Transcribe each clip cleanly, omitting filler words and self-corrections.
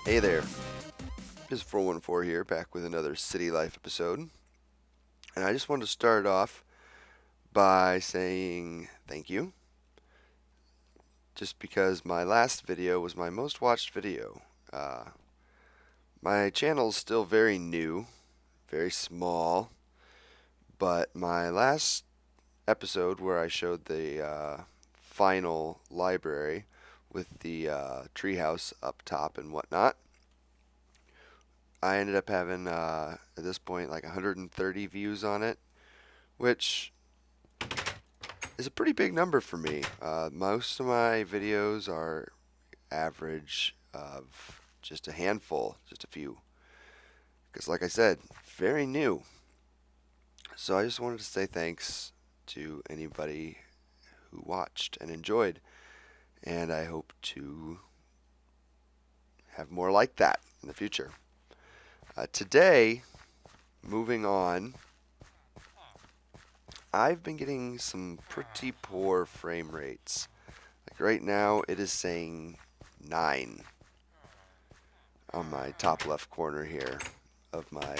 Hey there, this is 414 here, back with another City Life episode. And I just wanted to start off by saying thank you, just because my last video was my most watched video. My channel is still very new, very small, but my last episode where I showed the final library with the treehouse up top and whatnot, I ended up having, at this point, like 130 views on it, which is a pretty big number for me. Most of my videos are average of just a handful, just a few. Because, like I said, very new. So I just wanted to say thanks to anybody who watched and enjoyed. And I hope to have more like that in the future. Today, moving on, I've been getting some pretty poor frame rates. Like right now, it is saying 9 on my top left corner here of my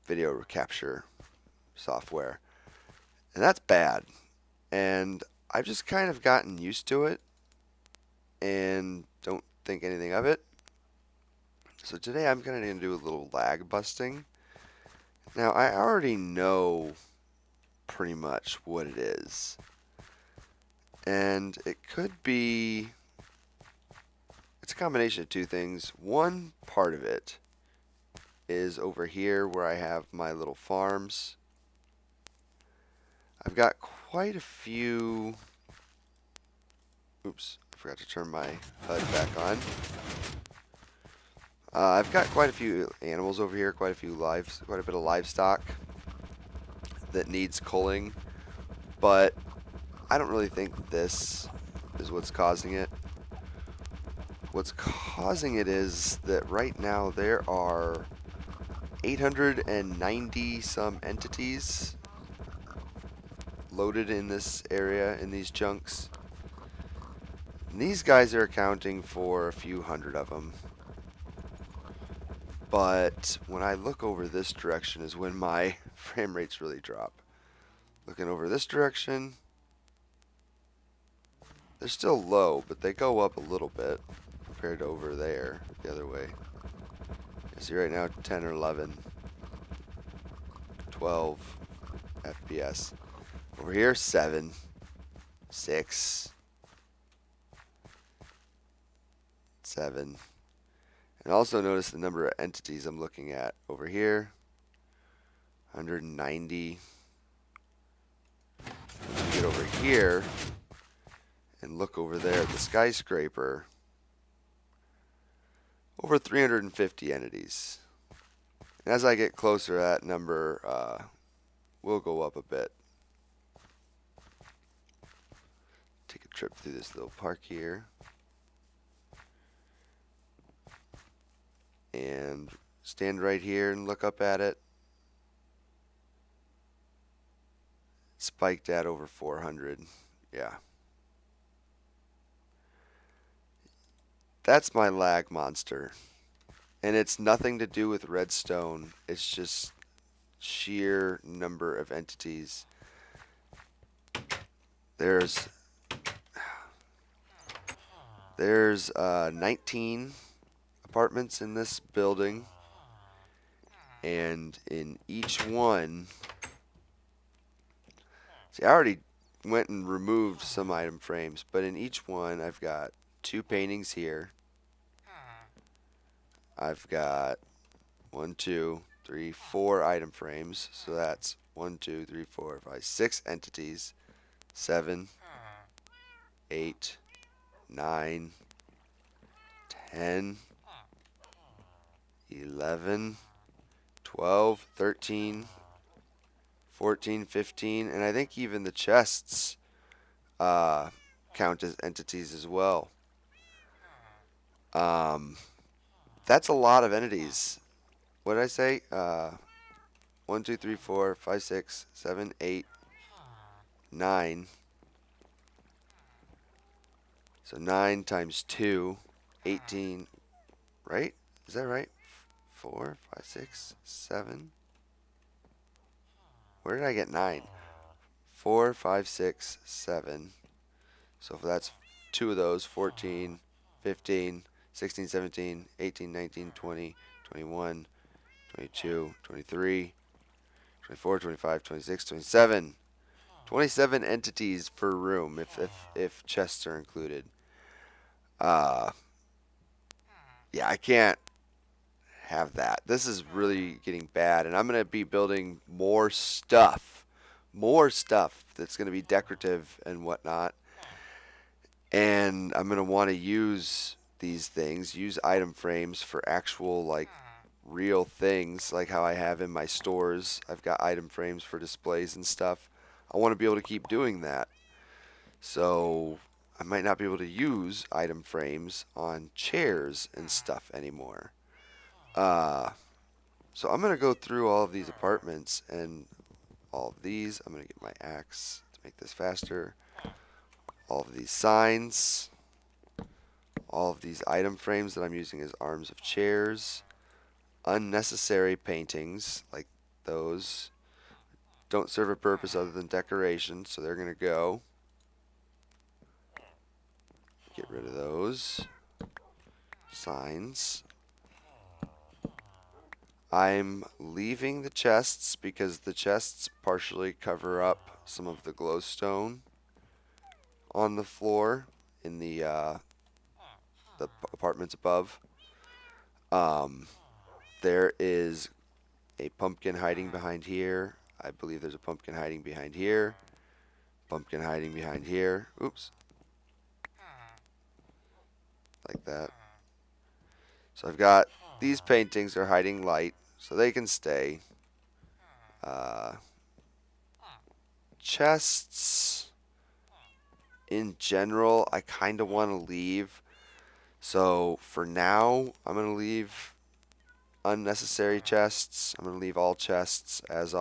video capture software. And that's bad. And I've just kind of gotten used to it and don't think anything of it. So today I'm going to do a little lag busting. Now I already know pretty much what it is. And it could be, it's a combination of two things. One part of it is over here where I have my little farms. I've got quite a few, oops, I forgot to turn my HUD back on. I've got quite a few animals over here, quite a bit of livestock that needs culling, but I don't really think this is what's causing it. What's causing it is that right now there are 890 some entities loaded in this area, in these chunks. And these guys are accounting for a few hundred of them. But when I look over this direction is when my frame rates really drop. Looking over this direction, they're still low, but they go up a little bit compared to over there, the other way. You see right now 10 or 11, 12 FPS. Over here, 7, 6, 7. And also notice the number of entities I'm looking at. Over here, 190. Once we get over here and look over there at the skyscraper, over 350 entities. And as I get closer, that number will go up a bit. Take a trip through this little park here. And stand right here and look up at it. Spiked at over 400. Yeah. That's my lag monster. And it's nothing to do with redstone. It's just sheer number of entities. There's 19 apartments in this building, and in each one, see, I already went and removed some item frames, but in each one I've got 2 paintings here. I've got 1, 2, 3, 4 item frames, so that's 1, 2, 3, 4, 5, 6 entities, 7, 8, 9, 10, 11, 12, 13, 14, 15, and I think even the chests count as entities as well. That's a lot of entities. What did I say? 1, 2, 3, 4, 5, 6, 7, 8, 9, So 9 times 2, 18, right? Is that right? 4, 5, 6, 7. Where did I get 9? 4, 5, 6, 7. So if that's 2 of those, 14, 15, 16, 17, 18, 19, 20, 21, 22, 23, 24, 25, 26, 27. 27 entities per room if chests are included. Uh, yeah, I can't have that. This is really getting bad, and I'm going to be building more stuff. More stuff that's going to be decorative and whatnot. And I'm going to want to use these things, use item frames for actual, like, real things, like how I have in my stores. I've got item frames for displays and stuff. I want to be able to keep doing that. So I might not be able to use item frames on chairs and stuff anymore. So I'm going to go through all of these apartments and all of these. I'm going to get my axe to make this faster. All of these signs. All of these item frames that I'm using as arms of chairs. Unnecessary paintings, like those, don't serve a purpose other than decoration, so they're going to go. Get rid of those. Signs. I'm leaving the chests because the chests partially cover up some of the glowstone on the floor in the apartments above. There is a pumpkin hiding behind here. I believe there's a pumpkin hiding behind here. Pumpkin hiding behind here. Oops. Like that. So I've got these paintings are hiding light, so they can stay. Chests, in general, I kind of want to leave. So for now, I'm going to leave unnecessary chests. I'm going to leave all chests as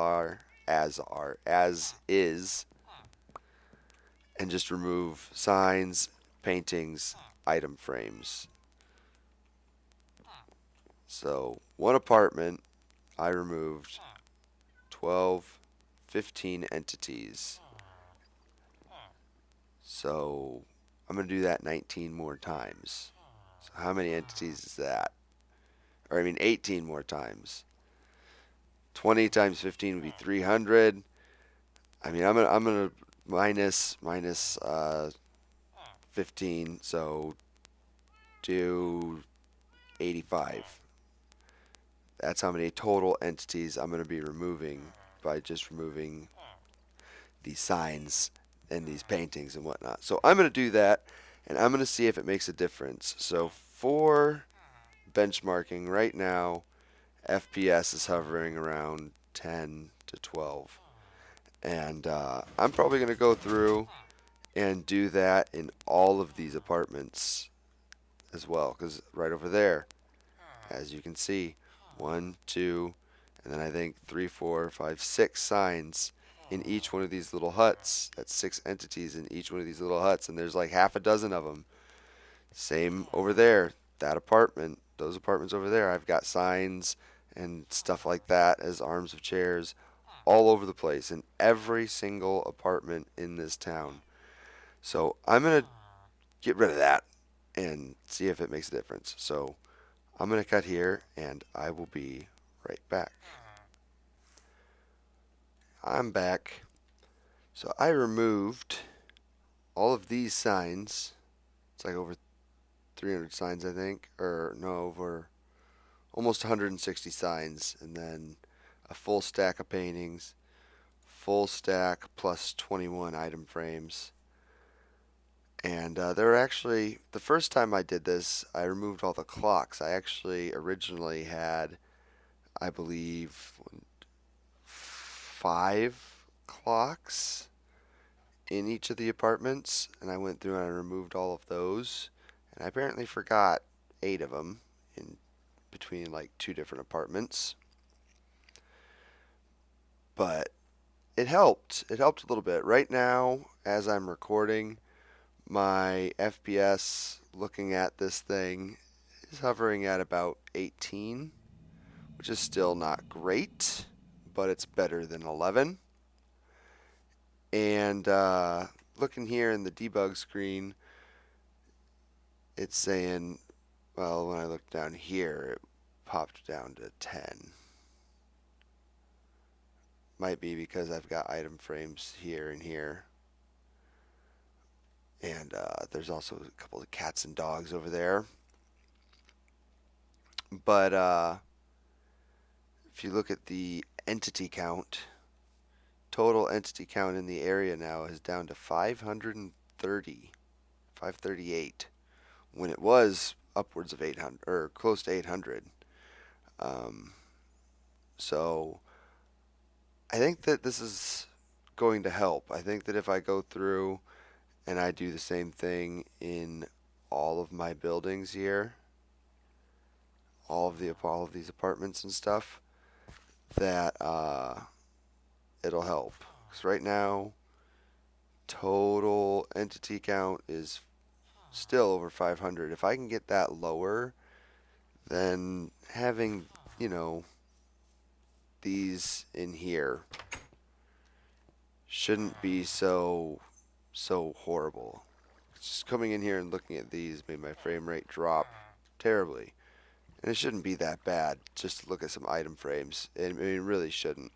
is, and just remove signs, paintings, item frames. So one apartment, I removed 12, 15 entities. So I'm going to do that 19 more times. So how many entities is that? Or I mean 18 more times. 20 times 15 would be 300. I mean I'm gonna minus 15, so do 85. That's how many total entities I'm going to be removing by just removing these signs and these paintings and whatnot. So I'm going to do that, and I'm going to see if it makes a difference. So for benchmarking right now, FPS is hovering around 10 to 12. And I'm probably going to go through and do that in all of these apartments as well, because right over there, as you can see, 1, 2, and then I think 3, 4, 5, 6 signs in each one of these little huts. That's 6 entities in each one of these little huts, and there's like half a dozen of them. Same over there, that apartment, those apartments over there, I've got signs and stuff like that as arms of chairs all over the place in every single apartment in this town. So I'm going to get rid of that and see if it makes a difference. So I'm going to cut here, and I will be right back. I'm back. So I removed all of these signs. It's like over 300 signs, I think. Or no, over almost 160 signs. And then a full stack of paintings. Full stack plus 21 item frames. And there were actually, the first time I did this, I removed all the clocks. I actually originally had, I believe, 5 clocks in each of the apartments. And I went through and I removed all of those. And I apparently forgot 8 of them in between like 2 different apartments. But it helped. It helped a little bit. Right now, as I'm recording, my FPS looking at this thing is hovering at about 18, which is still not great, but it's better than 11. And looking here in the debug screen, it's saying, well, when I look down here, it popped down to 10. Might be because I've got item frames here and here. And there's also a couple of cats and dogs over there. But if you look at the entity count, total entity count in the area now is down to 530, 538, when it was upwards of 800 or close to 800. So I think that this is going to help. I think that if I go through and I do the same thing in all of my buildings here, all of these apartments and stuff, that it'll help. Because right now, total entity count is still over 500. If I can get that lower, then having, these in here shouldn't be so horrible. Just coming in here and looking at these made my frame rate drop terribly. And it shouldn't be that bad just to look at some item frames. It really shouldn't.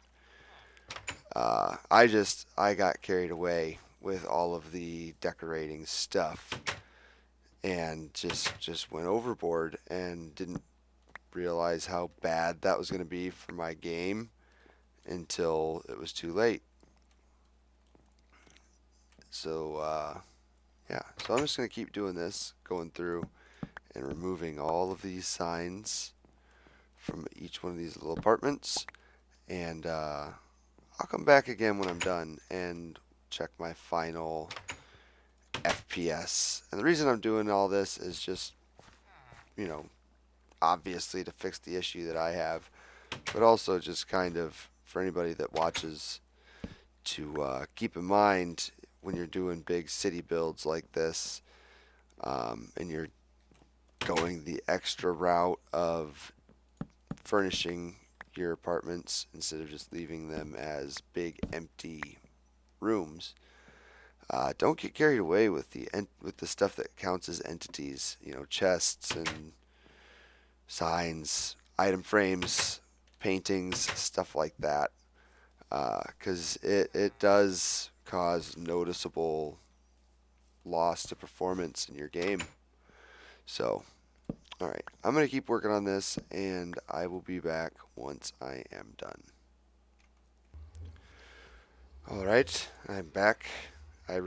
I got carried away with all of the decorating stuff and just went overboard and didn't realize how bad that was going to be for my game until it was too late. So yeah, so I'm just going to keep doing this, going through and removing all of these signs from each one of these little apartments, and I'll come back again when I'm done and check my final FPS. And the reason I'm doing all this is just, obviously to fix the issue that I have, but also just kind of for anybody that watches to keep in mind when you're doing big city builds like this, and you're going the extra route of furnishing your apartments instead of just leaving them as big empty rooms. Don't get carried away with the stuff that counts as entities. Chests and signs, item frames, paintings, stuff like that, because it does cause noticeable loss to performance in your game. So, alright, I'm going to keep working on this, and I will be back once I am done. Alright, I'm back. I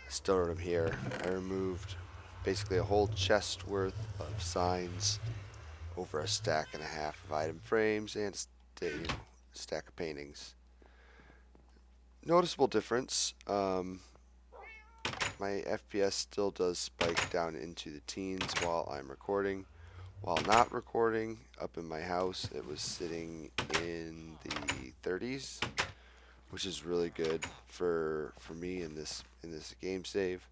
still wrote them here. I removed basically a whole chest worth of signs, over a stack and a half of item frames, and a stack of paintings. Noticeable difference. My FPS still does spike down into the teens while I'm recording. While not recording, up in my house, it was sitting in the 30s, which is really good for me in this game save.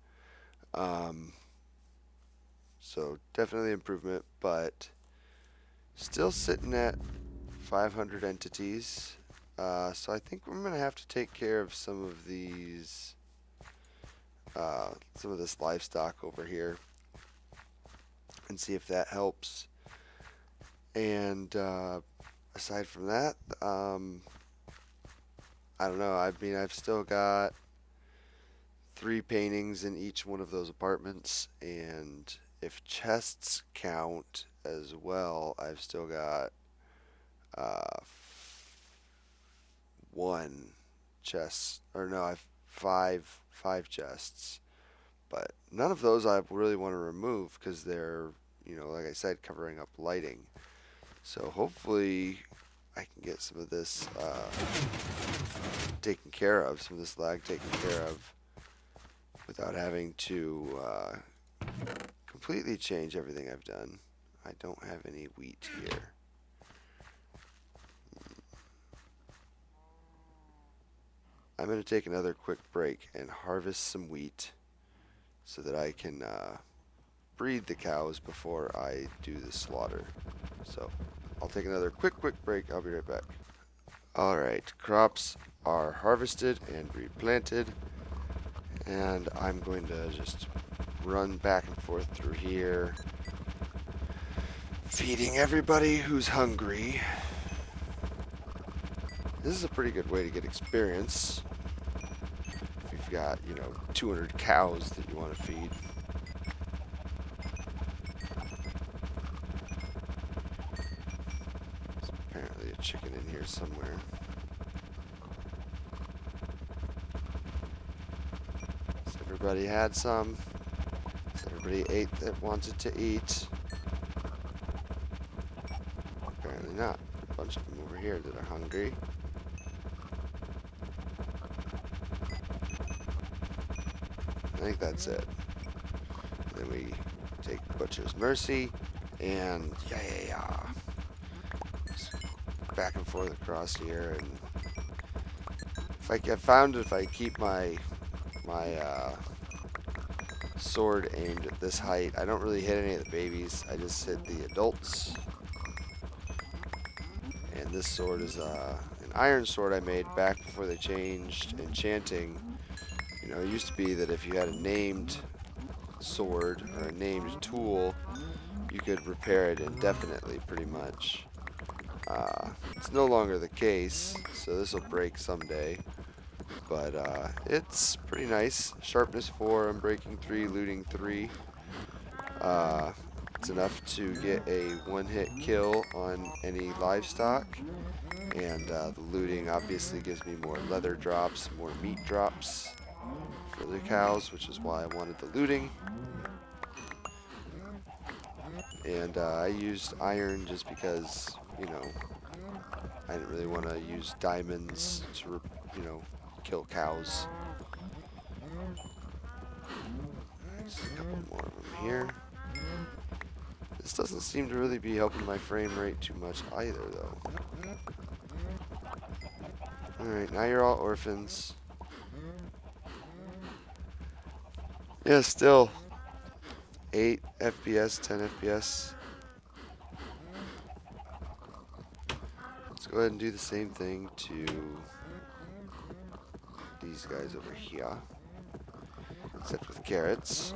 So definitely improvement, but still sitting at 500 entities. So I think I'm gonna have to take care of some of these, some of this livestock over here, and see if that helps. And aside from that, I don't know. I've still got 3 paintings in each one of those apartments, and if chests count as well, I've still got 1 chest, or no, I've 5 chests, but none of those I really want to remove because they're, like I said, covering up lighting. So hopefully I can get some of this taken care of, some of this lag taken care of, without having to completely change everything I've done. I don't have any wheat here. I'm going to take another quick break and harvest some wheat so that I can breed the cows before I do the slaughter. So I'll take another quick break. I'll be right back. Alright, crops are harvested and replanted, and I'm going to just run back and forth through here, feeding everybody who's hungry. This is a pretty good way to get experience if you've got, 200 cows that you want to feed. There's apparently a chicken in here somewhere. So everybody had some. So everybody ate that wanted to eat. Apparently not. A bunch of them over here that are hungry. I think that's it. And then we take Butcher's Mercy, and just back and forth across here. And I found if I keep my sword aimed at this height, I don't really hit any of the babies. I just hit the adults. And this sword is an iron sword I made back before they changed enchanting. It used to be that if you had a named sword or a named tool, you could repair it indefinitely, pretty much. It's no longer the case, so this will break someday. But it's pretty nice. Sharpness 4, Unbreaking 3, Looting 3. It's enough to get a one-hit kill on any livestock. And the looting obviously gives me more leather drops, more meat drops for the cows, which is why I wanted the looting. And I used iron just because, I didn't really want to use diamonds to, kill cows. There's a couple more of them here. This doesn't seem to really be helping my frame rate too much either, though. Alright, now you're all orphans. Yeah, still 8 FPS, 10 FPS. Let's go ahead and do the same thing to these guys over here, except with carrots.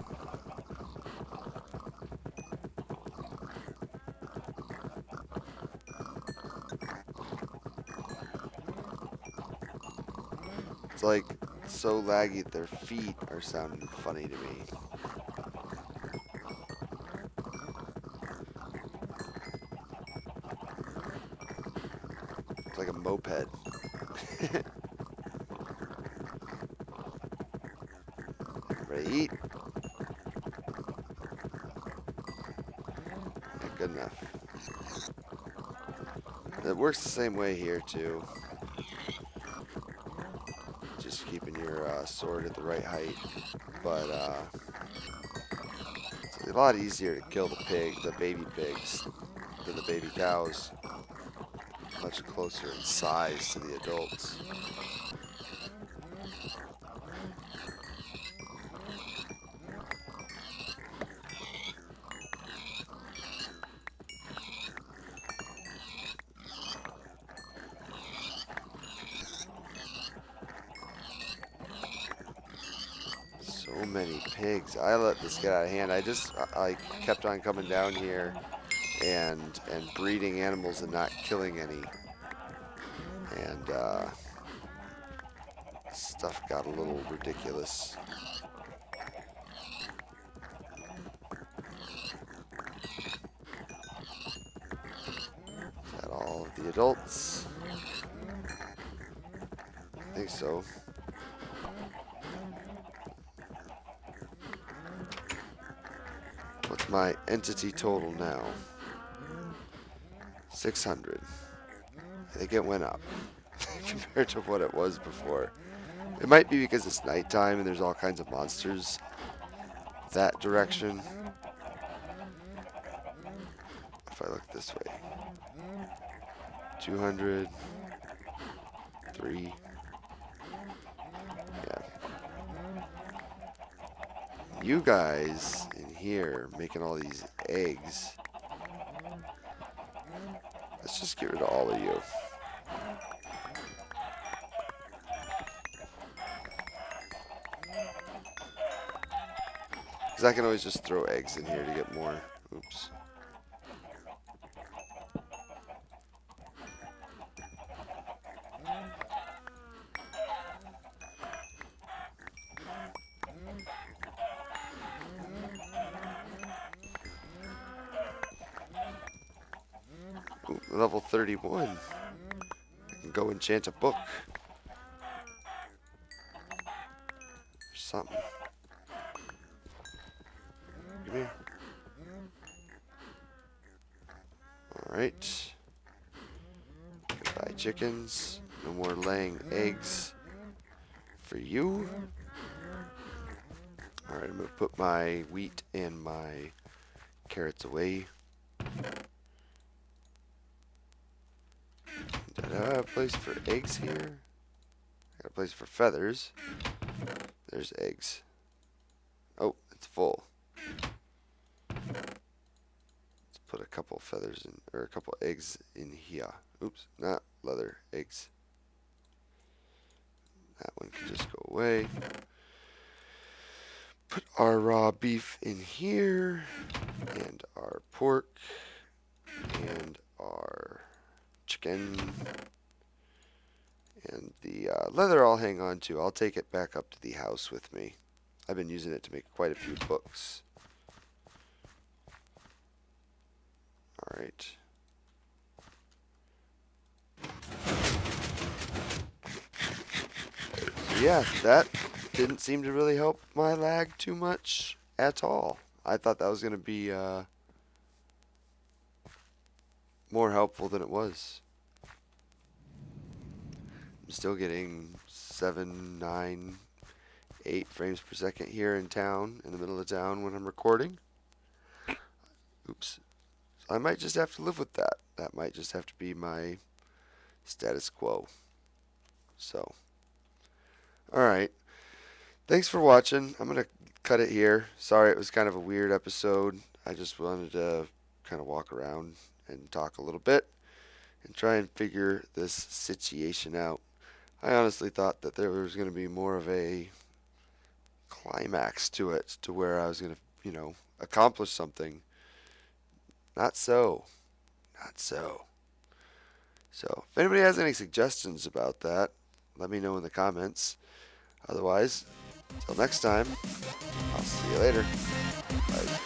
It's like so laggy that their feet are sounding funny to me. It's like a moped. Everybody eat. Yeah, good enough. It works the same way here too. Just keeping your sword at the right height, but it's a lot easier to kill the baby pigs, than the baby cows. Much closer in size to the adults. So many pigs. I let this get out of hand. I kept on coming down here and breeding animals and not killing any. And stuff got a little ridiculous. Is that all of the adults? I think so. What's my entity total now? 600. I think it went up compared to what it was before. It might be because it's nighttime and there's all kinds of monsters that direction. If I look this way. 200, 3, you guys in here making all these eggs. Let's just get rid of all of you. Because I can always just throw eggs in here to get more. Oops. Ooh, level 31. I can go enchant a book. Or something. Come here. Alright. Goodbye, chickens. No more laying eggs for you. Alright, I'm going to put my wheat and my carrots away. Did I have a place for eggs here? I got a place for feathers. There's eggs. Oh, it's full. Let's put a couple feathers in, or a couple eggs in here. Oops, not leather, eggs. That one can just go away. Put our raw beef in here, and our pork, and our chicken, and the leather I'll hang on to. I'll take it back up to the house with me. I've been using it to make quite a few books. Alright. So yeah, that didn't seem to really help my lag too much at all. I thought that was going to be more helpful than it was. I'm still getting 7, 9, 8 frames per second here in town, in the middle of town when I'm recording. Oops. I might just have to live with that. That might just have to be my status quo. So, alright. Thanks for watching. I'm going to cut it here. Sorry it was kind of a weird episode. I just wanted to kind of walk around and talk a little bit and try and figure this situation out. I honestly thought that there was going to be more of a climax to it, to where I was going to, accomplish something. Not so. Not so. So, if anybody has any suggestions about that, let me know in the comments. Otherwise, until next time, I'll see you later. Bye.